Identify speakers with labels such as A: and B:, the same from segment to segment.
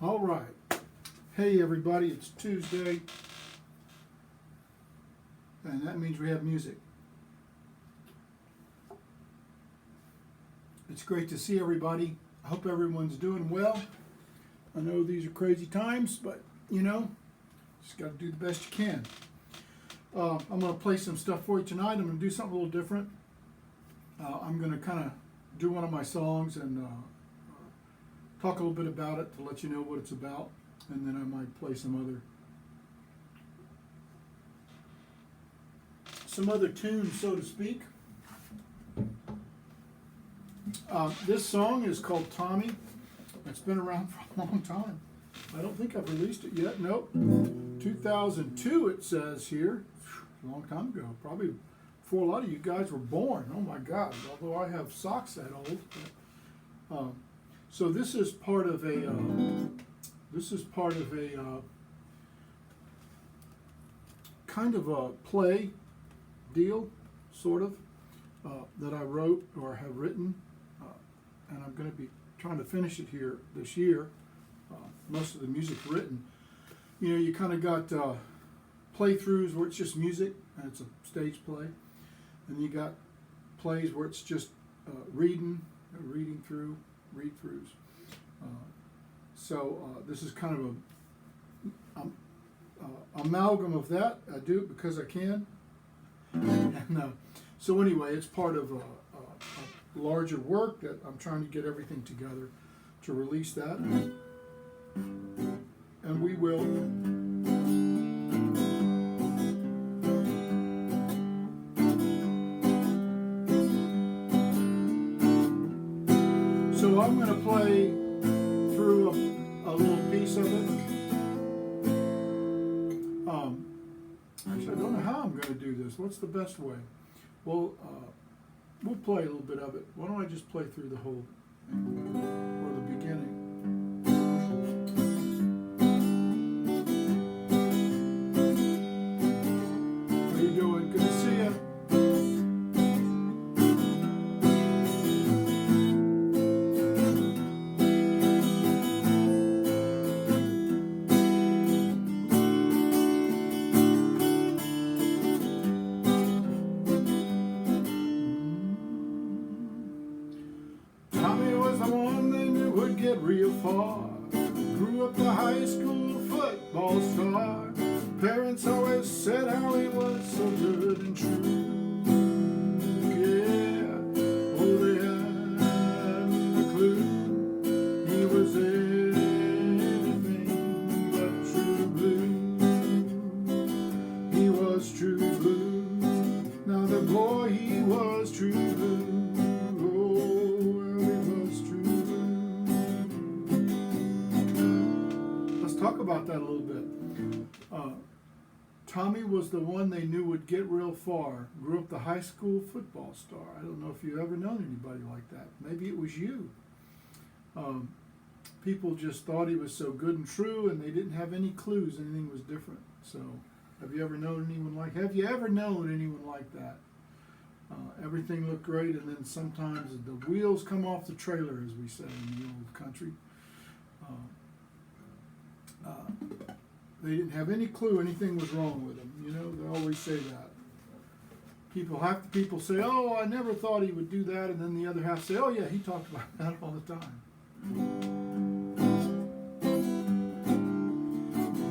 A: All right. Hey everybody, it's Tuesday, and that means we have music. It's great to see everybody. I hope everyone's doing well. I know these are crazy times, but just got to do the best you can. I'm going to play some stuff for you tonight. I'm going to do something a little different. I'm going to kind of do one of my songs and talk a little bit about it to let you know what it's about, and then I might play some other tunes, so to speak. This song is called Tommy. It's been around for a long time. I don't think I've released it yet. Nope. 2002 it says here. A long time ago. Probably before a lot of you guys were born. Oh my God. Although I have socks that old. But, so this is part of a kind of a play deal, sort of, that I wrote or have written, and I'm going to be trying to finish it here this year. Most of the music's written. You kind of got playthroughs where it's just music and it's a stage play, and you got plays where it's just reading through read-throughs. So this is kind of a amalgam of that. I do it because I can. And, so anyway, it's part of a larger work that I'm trying to get everything together to release that. And we will. So I'm going to play through a little piece of it. Actually, I don't know how I'm going to do this. What's the best way? Well, we'll play a little bit of it. Why don't I just play through the whole thing, or the beginning? How you doing? Good to see you. Get real far. Grew up the high school football star. Parents always said how he was so good and true. Yeah, oh, they hadn't a clue. He was anything but true blue. He was true blue. Now the boy, he was true blue. Talk about that a little bit. Tommy was the one they knew would get real far. Grew up the high school football star. I don't know if you've ever known anybody like that. Maybe it was you. People just thought he was so good and true, and they didn't have any clues anything was different. So, have you ever known anyone like that? Everything looked great, and then sometimes the wheels come off the trailer, as we say in the old country. They didn't have any clue anything was wrong with him. They always say that. Half the people say, "Oh, I never thought he would do that," and then the other half say, "Oh yeah, he talked about that all the time."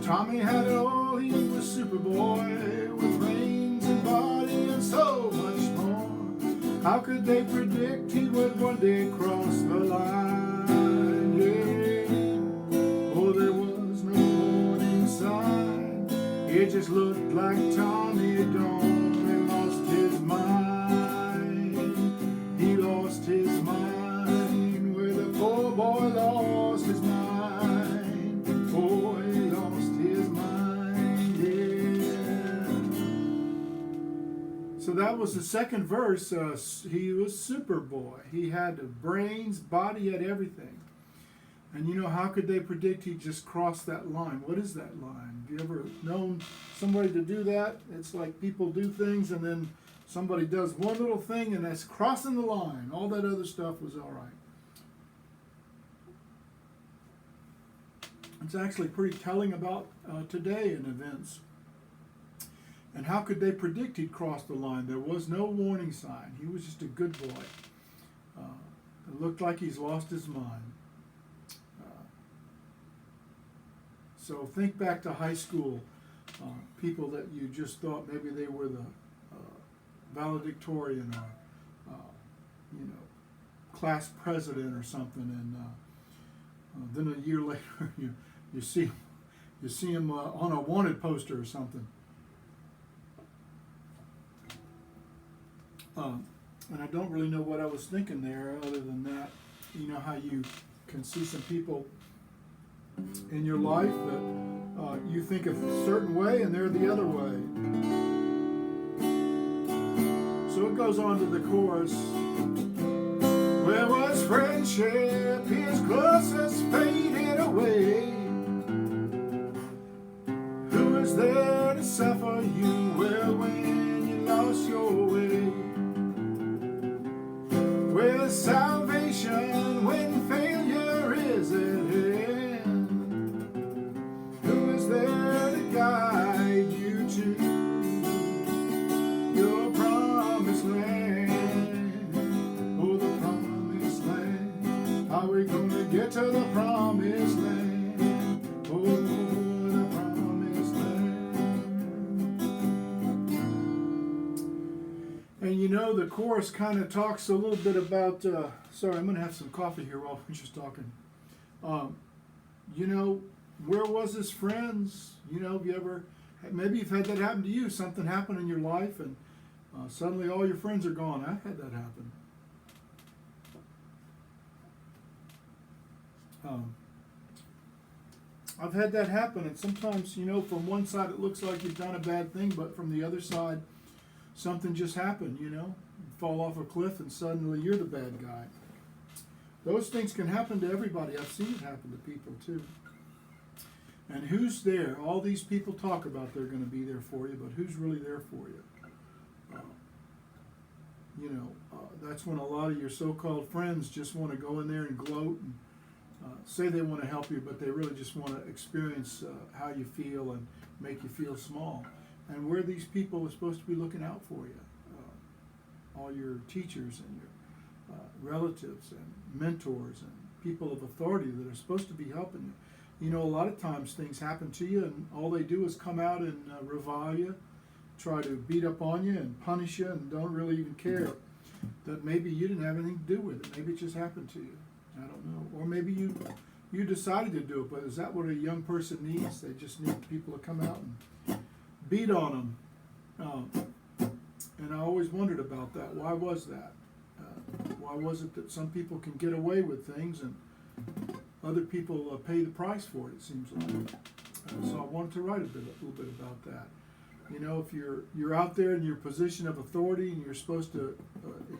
A: Tommy had it all. He was Superboy with brains and body and so much more. How could they predict he would one day cross the line? Yeah. Oh, there was no warning sign. It just looked like Tommy had only lost his mind. He lost his mind where the poor boy lost his mind. Oh, he lost his mind, yeah. So that was the second verse. He was Superboy. He had the brains, body, had everything. And how could they predict he'd just cross that line? What is that line? Have you ever known somebody to do that? It's like people do things and then somebody does one little thing and that's crossing the line. All that other stuff was all right. It's actually pretty telling about today in events. And how could they predict he'd cross the line? There was no warning sign. He was just a good boy. It looked like he's lost his mind. So think back to high school, people that you just thought maybe they were the valedictorian or, class president or something, and then a year later you see him on a wanted poster or something. And I don't really know what I was thinking there other than that. You know how you can see some people in your life that you think of a certain way and they're the other way. So it goes on to the chorus. Where was friendship? His closest faded away. Who was there to suffer you well when you lost your way? Where's salvation when failure is at hand? Who is there to guide you to your promised land? Oh, the promised land. Are we gonna get to the promised land? Oh, the promised land. And you know, the chorus kind of talks a little bit about, sorry, I'm going to have some coffee here while we're just talking. Where was his friends? Have you ever, maybe you've had that happen to you. Something happened in your life and suddenly all your friends are gone. I've had that happen. I've had that happen, and sometimes, from one side it looks like you've done a bad thing, but from the other side, something just happened, You fall off a cliff and suddenly you're the bad guy. Those things can happen to everybody. I've seen it happen to people too. And who's there? All these people talk about they're going to be there for you, but who's really there for you? That's when a lot of your so-called friends just want to go in there and gloat and say they want to help you, but they really just want to experience how you feel and make you feel small. And where these people are supposed to be looking out for you, all your teachers and your relatives and mentors and people of authority that are supposed to be helping you. A lot of times things happen to you and all they do is come out and revile you, try to beat up on you and punish you, and don't really even care that maybe you didn't have anything to do with it. Maybe it just happened to you. I don't know. Or maybe you decided to do it, but is that what a young person needs? They just need people to come out and beat on them. And I always wondered about that. Why was that? Why was it that some people can get away with things and other people pay the price for it seems like. So I wanted to write a little bit about that. If you're out there in your position of authority and you're supposed to,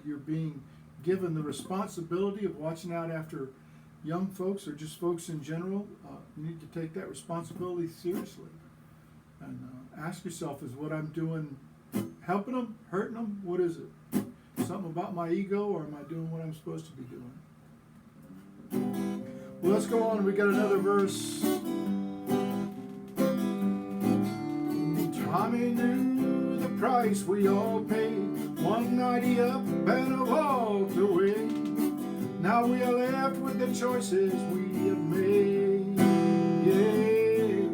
A: you're being given the responsibility of watching out after young folks or just folks in general, you need to take that responsibility seriously. And ask yourself, is what I'm doing helping them, hurting them? What is it? Something about my ego, or am I doing what I'm supposed to be doing? Well, let's go on. We got another verse. Tommy knew the price we all paid. One night he up and walked away. Now we are left with the choices we have made. Yeah.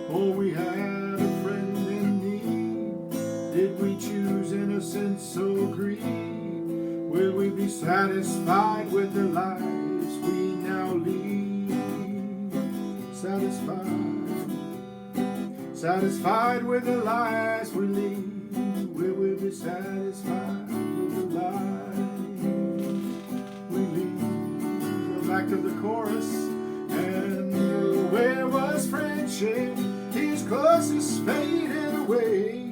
A: Oh, we had a friend in need. Did we choose innocence so greed? Will we be satisfied with the lives we now lead? Satisfied with the lives we lead. Will we be satisfied with the lives we lead? Go back to the chorus. And where was friendship? His closest faded away.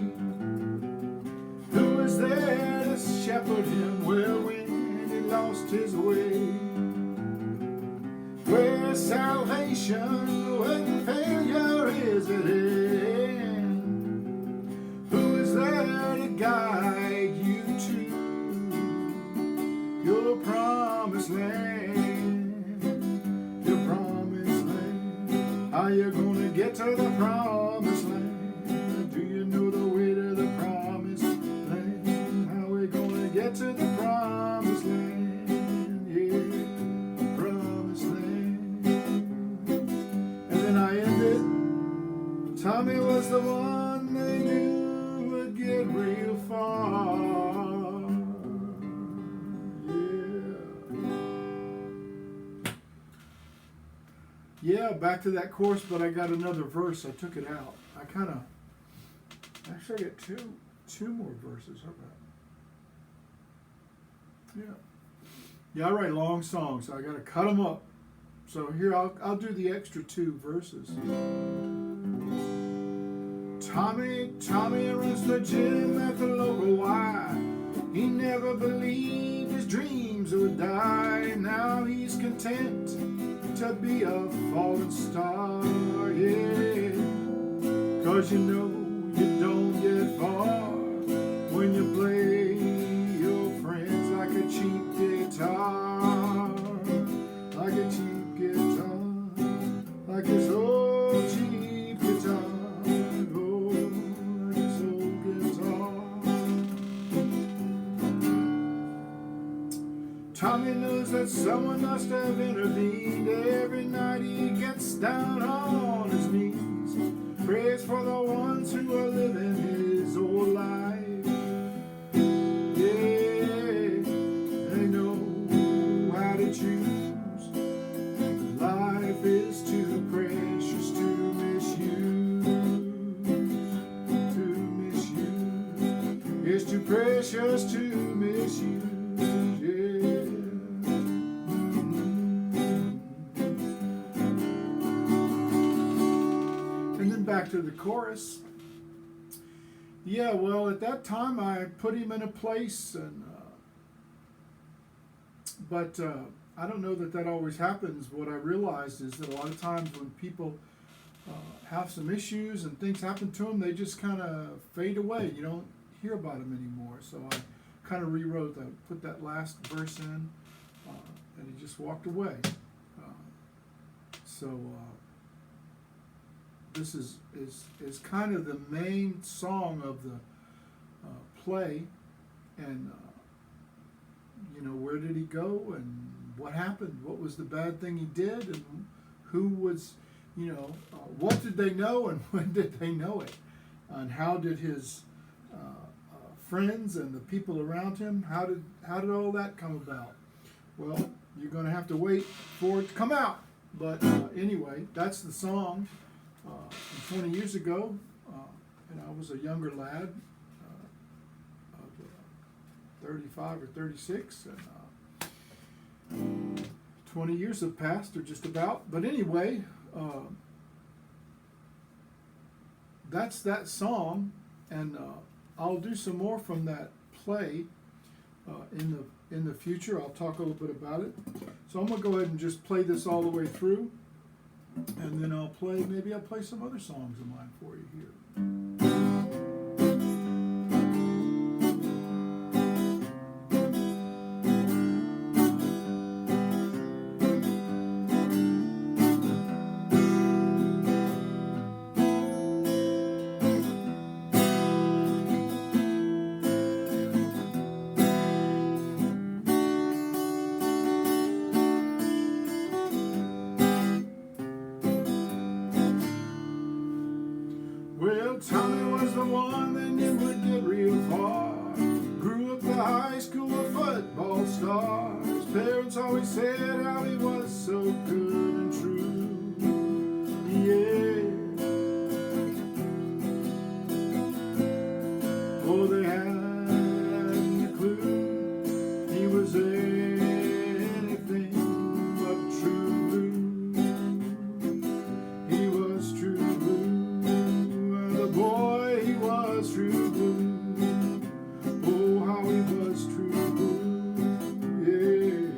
A: Who was there to shepherd him well when he lost his way? Where's salvation when failure is at hand? Who is there to guide you to your promised land? Your promised land. promised land? Do you know the way to the promised land? How we gonna get to the promised land? Yeah, promised land. And then I ended. Tommy was the one they knew would get real far. Yeah, back to that chorus, but I got another verse. I took it out. Actually, I got two more verses. How about? Yeah, I write long songs, so I got to cut them up. So here, I'll do the extra 2 verses. Tommy runs the gym at the local Y. He never believed his dreams would die. Now he's content to be a fallen star, yeah. 'Cause you know you don't get far when you play your friends like a cheap guitar. Like a cheap guitar. Like this old cheap guitar. Oh, like this old guitar. Tommy knows that someone must have intervened. Every night he gets down on his knees, prays for the ones who are living his old life. Yeah, they know how to choose. Life is too precious to misuse. To misuse. It's too precious to misuse. Back to the chorus. Yeah, well, at that time I put him in a place, and but I don't know that always happens. What I realized is that a lot of times when people have some issues and things happen to them, they just kind of fade away. You don't hear about them anymore. So I kind of rewrote that, put that last verse in, and he just walked away. This is kind of the main song of the play, and you know, where did he go and what happened? What was the bad thing he did, and who was, you know, what did they know and when did they know it, and how did his friends and the people around him, how did all that come about? Well, you're going to have to wait for it to come out. But anyway, that's the song. From 20 years ago, and I was a younger lad, of 35 or 36, and 20 years have passed, or just about. But anyway, that's that song, and I'll do some more from that play in the future. I'll talk a little bit about it. So I'm going to go ahead and just play this all the way through. And then I'll play some other songs of mine for you here. Well, Tommy was the one that knew would get real far. Grew up the high school football star. His parents always said how he was so good and true. Yeah. Oh, they hadn't a clue he was anything but true blue. He was true blue. Boy, he was true blue. Oh, how he was true blue. Yeah.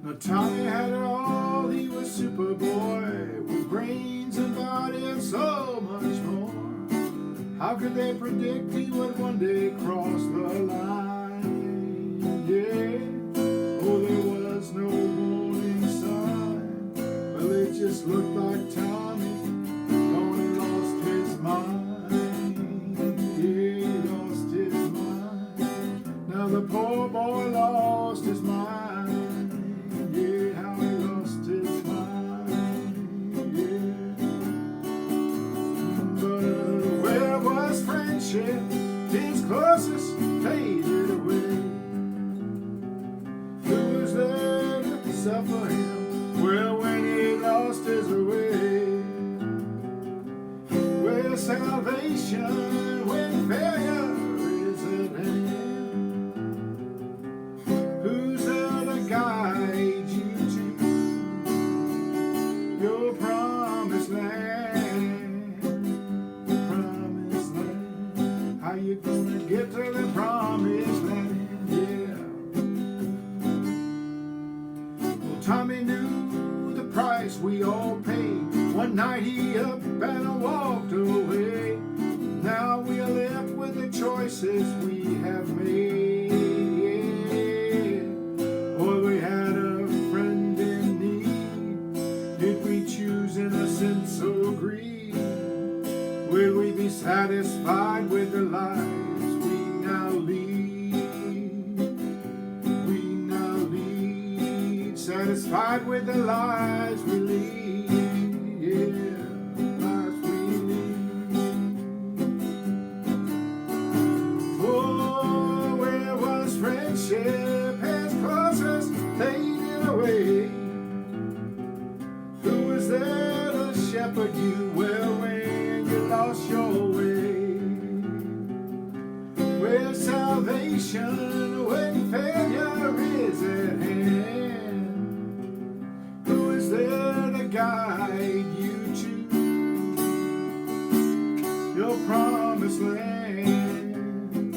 A: Now Tommy had it all. He was Superboy, with brains and body and so much more. How could they predict he would one day cross the line? Yeah. Oh, there was no warning sign. Well, it just looked like Tommy gonna friendship, his closest faded away. Who was there to suffer him? Well, when he lost his way, where salvation when failure is at hand. Who's there to guide you to your promised land? Promised land. How you gonna get to the promised land? Yeah. Well, Tommy knew the price we all paid. One night he up and walked away. Now we are left with the choices we have made. Boy, we had a friend in need. Did we choose innocence or greed? Will we be satisfied with the lives we now lead? We now lead, satisfied with the lives we lead. Yeah, lives we lead. Oh, where was friendship? As closest faded away. Who was there to shepherd you? Well, when you lost your way. Where salvation when failure is at hand. Who is there to guide you to your promised land?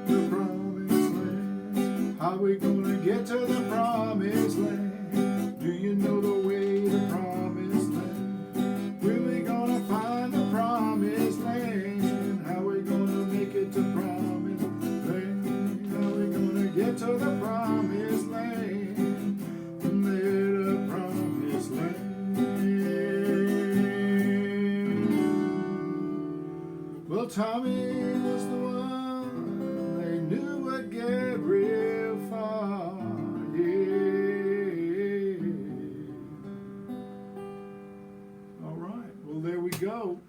A: The promised land. How we gonna get to the promised land? Do you know the way to promised land? Really gonna find the promised land? How we gonna make it to promised land? How we gonna get to the promised land? The promised land. Well, Tommy was the one they knew would get real far. Yeah. All right. Well, there we go.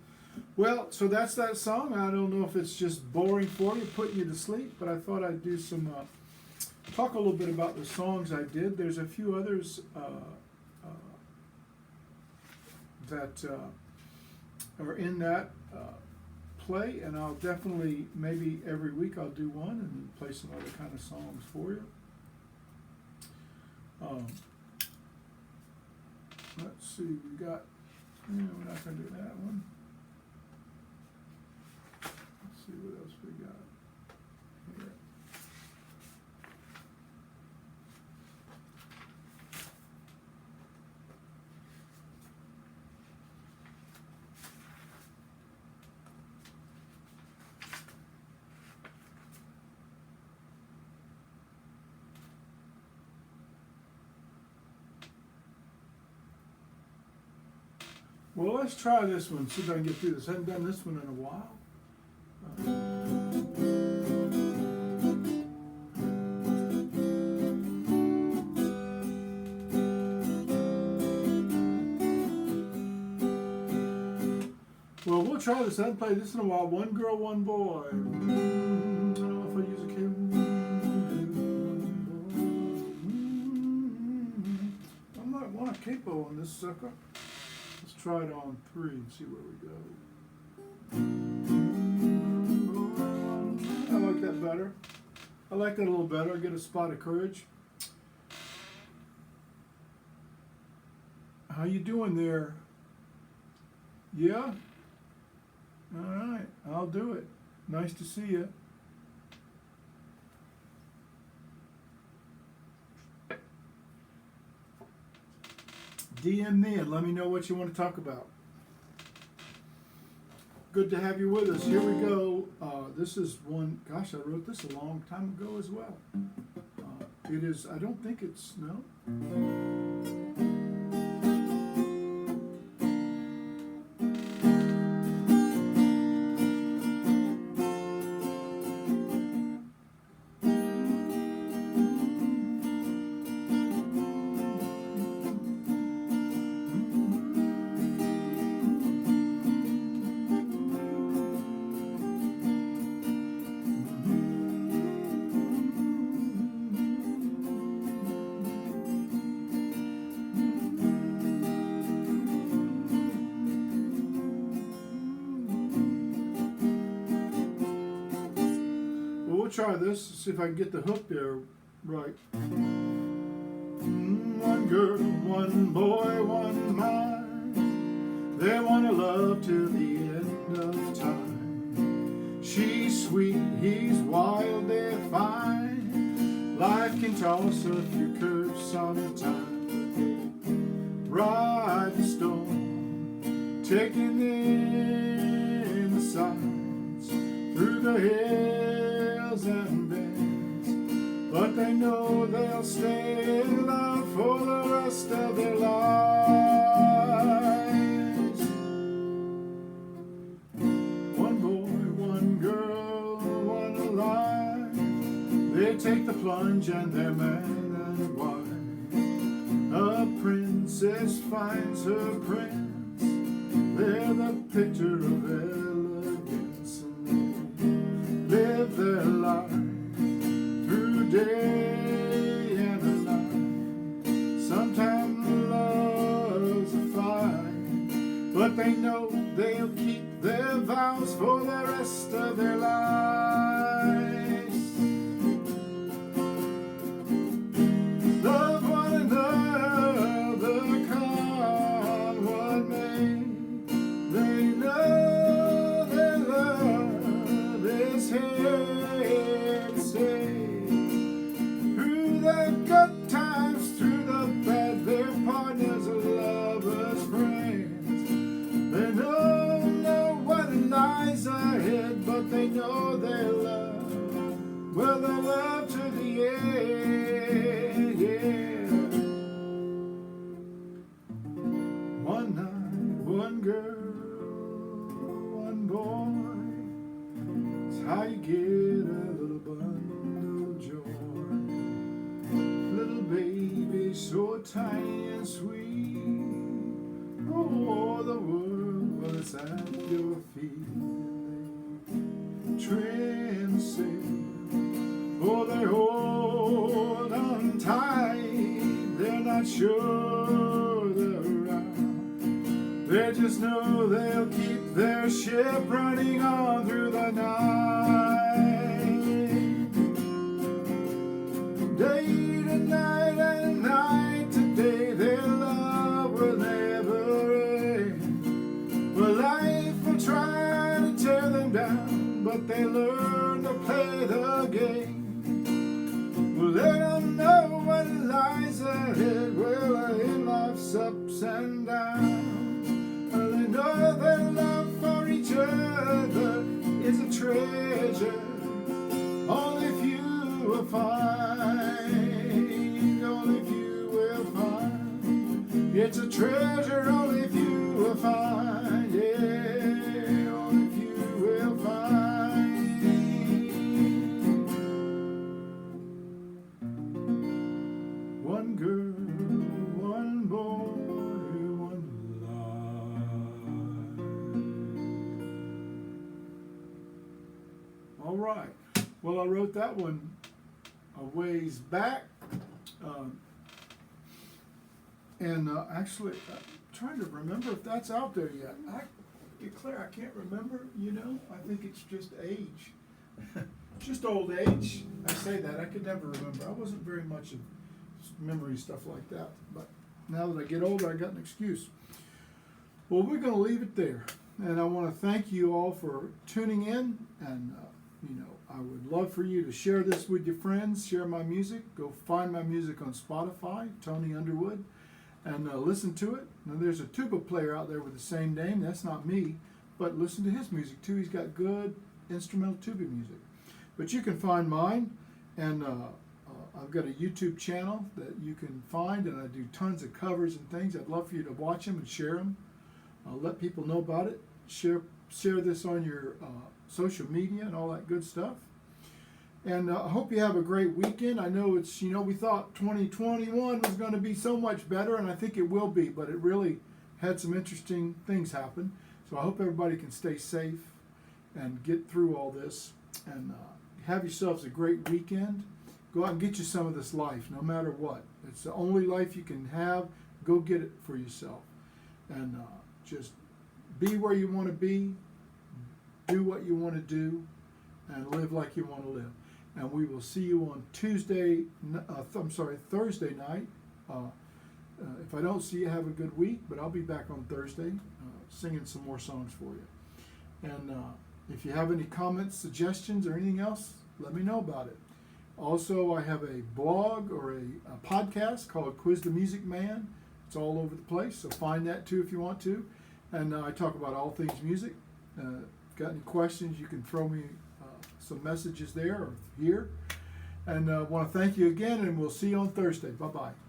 A: Well, so that's that song. I don't know if it's just boring for you, putting you to sleep, but I thought I'd do some talk a little bit about the songs I did. There's a few others that are in that play, and I'll definitely, maybe every week I'll do one and play some other kind of songs for you. Let's see, we got, we're not going to do that one. Let's see what else we got here. Well, let's try this one, see if I can get through this. I haven't done this one in a while. Well, we'll try this. I haven't played this in a while. One girl, one boy. I don't know if I use a cable. I might want a capo on this sucker. Let's try it on 3 and see where we go. I like that better. I like that a little better. I get a spot of courage. How you doing there? Yeah? All right, I'll do it. Nice to see you. DM me and let me know what you want to talk about. Good to have you with us. Here we go. This is one, gosh, I wrote this a long time ago as well. It is, I don't think it's, no. try this, see if I can get the hook there right. One girl, one boy, one mind. They want to love till the end of time. She's sweet, he's wild, they're fine. Life can toss a few curves sometimes. Ride the storm, taking in the sights through the hills and bends. But they know they'll stay in love for the rest of their lives. One boy, one girl, one alive. They take the plunge and they're man and wife. A princess finds her prince. They're the picture of elegance, and they live their life through day and night. Sometimes love's a fight, but they know they'll keep their vows for the rest of their lives. Love one another, come what may. They know their love is here to stay. Through the good times, through the bad, they're partners, lovers, friends. They don't know what lies ahead, but they know their love. Well, they love to the end, yeah. One night, one girl, one boy. It's how you get a little bundle of joy. Little baby, so tiny and sweet. Oh, the world, well, it's at your feet. Trim sail, oh, they hold on tight. They're not sure they're right. They just know they'll keep their ship running on through the night. Day to night and night to day, their love will never end. Well, life will try to tear them down, but they learn to play the game. Well, they don't know what lies ahead. Well, in life's ups and downs, well, they know their love for each other is a treasure only few will find. Only few will find. It's a treasure only few will find. Yeah, only few will find. One girl, one boy, one life. All right. Well, I wrote that one a ways back. Actually, I'm trying to remember if that's out there yet. I declare I can't remember, you know. I think it's just age. Just old age. I say that. I could never remember. I wasn't very much of memory stuff like that. But now that I get older, I got an excuse. Well, we're going to leave it there. And I want to thank you all for tuning in. And, you know, I would love for you to share this with your friends. Share my music. Go find my music on Spotify, Tony Underwood, and listen to it. Now, there's a tuba player out there with the same name. That's not me. But listen to his music, too. He's got good instrumental tuba music. But you can find mine. And I've got a YouTube channel that you can find. And I do tons of covers and things. I'd love for you to watch them and share them. Let people know about it. Share this on your social media and all that good stuff. And I hope you have a great weekend. I know it's, you know, we thought 2021 was going to be so much better, and I think it will be, but it really had some interesting things happen. So I hope everybody can stay safe and get through all this. And have yourselves a great weekend. Go out and get you some of this life, no matter what. It's the only life you can have. Go get it for yourself. And just be where you want to be, do what you want to do, and live like you want to live. and we will see you on Thursday night. If I don't see you, have a good week, but I'll be back on Thursday singing some more songs for you. And if you have any comments, suggestions, or anything else, let me know about it. Also, I have a blog or a podcast called Quiz the Music Man. It's all over the place, so find that too if you want to. And I talk about all things music. If you've got any questions, you can throw me some messages there or here. And I want to thank you again, and we'll see you on Thursday. Bye-bye.